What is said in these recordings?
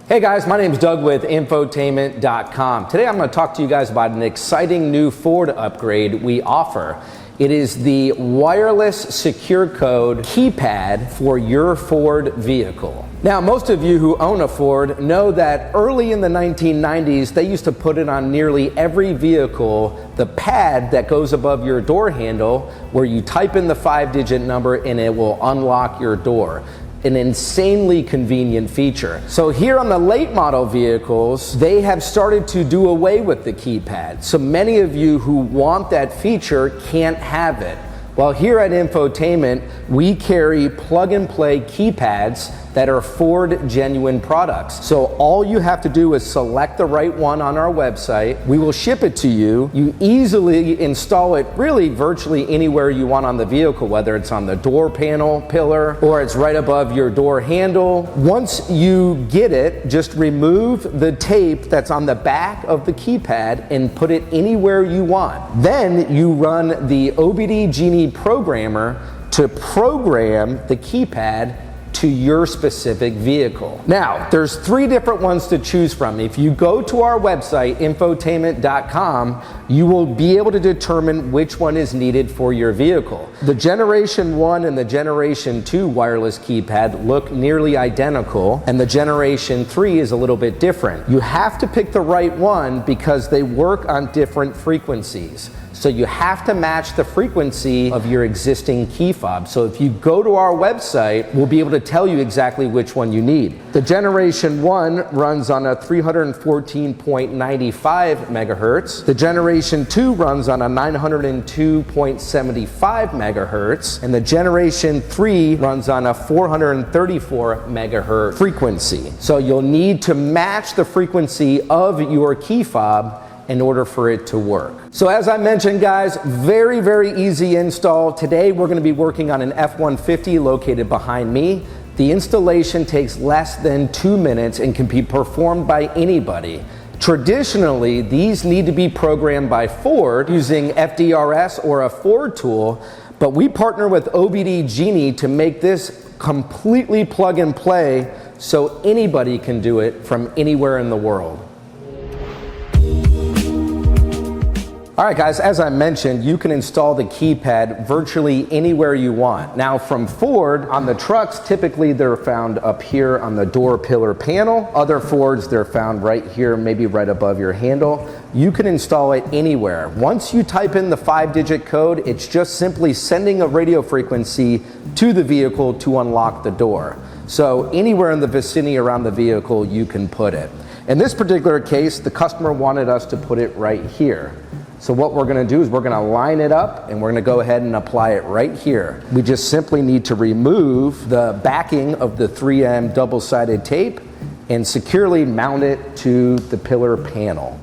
Hey guys, my name is Doug with infotainment.com. Today I'm going to talk to you guys about an exciting new Ford upgrade we offer. It is the wireless Securicode keypad for your Ford vehicle. Now, most of you who own a Ford know that early in the 1990s, they used to put it on nearly every vehicle, the pad that goes above your door handle, where you type in the 5-digit number and it will unlock your door. An insanely convenient feature. So here on the late model vehicles, they have started to do away with the keypad. So many of you who want that feature can't have it. Well, here at Infotainment, we carry plug-and-play keypads that are Ford genuine products. So all you have to do is select the right one on our website. We will ship it to you. You easily install it really virtually anywhere you want on the vehicle, whether it's on the door panel pillar or it's right above your door handle. Once you get it, just remove the tape that's on the back of the keypad and put it anywhere you want. Then you run the OBD Genie programmer to program the keypad to your specific vehicle. Now, there's 3 different ones to choose from. If you go to our website, infotainment.com, you will be able to determine which one is needed for your vehicle. The Generation 1 and the Generation 2 wireless keypad look nearly identical, and the Generation 3 is a little bit different. You have to pick the right one because they work on different frequencies. So you have to match the frequency of your existing key fob. So if you go to our website, we'll be able to tell you exactly which one you need. The Generation 1 runs on a 314.95 megahertz. The Generation 2 runs on a 902.75 megahertz. And the Generation 3 runs on a 434 megahertz frequency. So you'll need to match the frequency of your key fob in order for it to work. So as I mentioned, guys, very, very easy install. Today we're gonna be working on an F-150 located behind me. The installation takes less than 2 minutes and can be performed by anybody. Traditionally, these need to be programmed by Ford using FDRS or a Ford tool, but we partner with OBD Genie to make this completely plug and play so anybody can do it from anywhere in the world. All right, guys, as I mentioned, you can install the keypad virtually anywhere you want. Now, from Ford, on the trucks, typically they're found up here on the door pillar panel. Other Fords, they're found right here, maybe right above your handle. You can install it anywhere. Once you type in the 5-digit code, it's just simply sending a radio frequency to the vehicle to unlock the door. So anywhere in the vicinity around the vehicle, you can put it. In this particular case, the customer wanted us to put it right here. So what we're going to do is we're going to line it up and we're going to go ahead and apply it right here. We just simply need to remove the backing of the 3M double-sided tape and securely mount it to the pillar panel.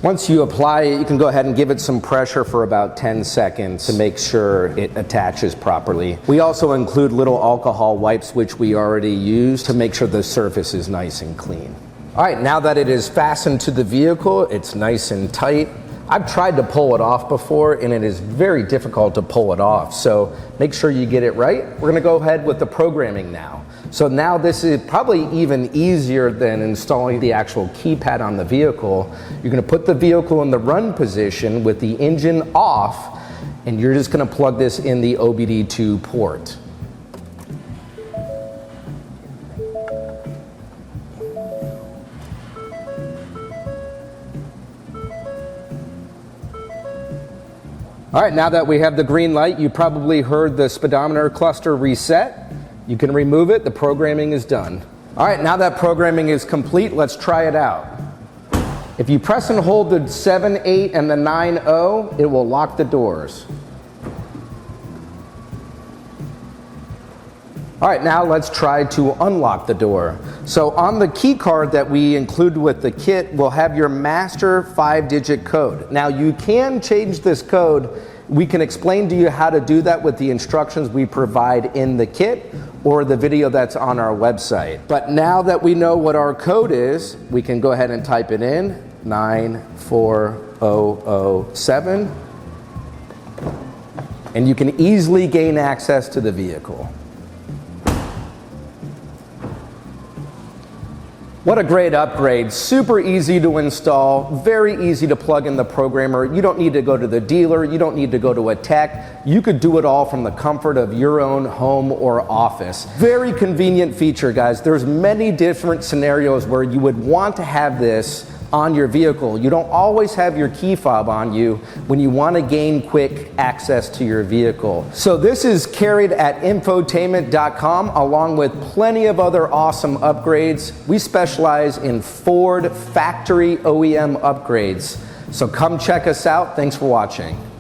Once you apply it, you can go ahead and give it some pressure for about 10 seconds to make sure it attaches properly. We also include little alcohol wipes, which we already use, to make sure the surface is nice and clean. All right, now that it is fastened to the vehicle, it's nice and tight. I've tried to pull it off before, and it is very difficult to pull it off. So make sure you get it right. We're gonna go ahead with the programming now. So now this is probably even easier than installing the actual keypad on the vehicle. You're gonna put the vehicle in the run position with the engine off, and you're just gonna plug this in the OBD2 port. All right, now that we have the green light, you probably heard the speedometer cluster reset. You can remove it, the programming is done. All right, now that programming is complete, let's try it out. If you press and hold the 7, 8, and the 9, 0, it will lock the doors. All right, now let's try to unlock the door. So on the key card that we include with the kit, we'll have your master 5-digit code. Now you can change this code. We can explain to you how to do that with the instructions we provide in the kit or the video that's on our website. But now that we know what our code is, we can go ahead and type it in, 94007, and you can easily gain access to the vehicle. What a great upgrade. Super easy to install, very easy to plug in the programmer. You don't need to go to the dealer, you don't need to go to a tech. You could do it all from the comfort of your own home or office. Very convenient feature, guys. There's many different scenarios where you would want to have this on your vehicle. You don't always have your key fob on you when you want to gain quick access to your vehicle. So this is carried at infotainment.com along with plenty of other awesome upgrades. We specialize in Ford factory OEM upgrades. So come check us out. Thanks for watching.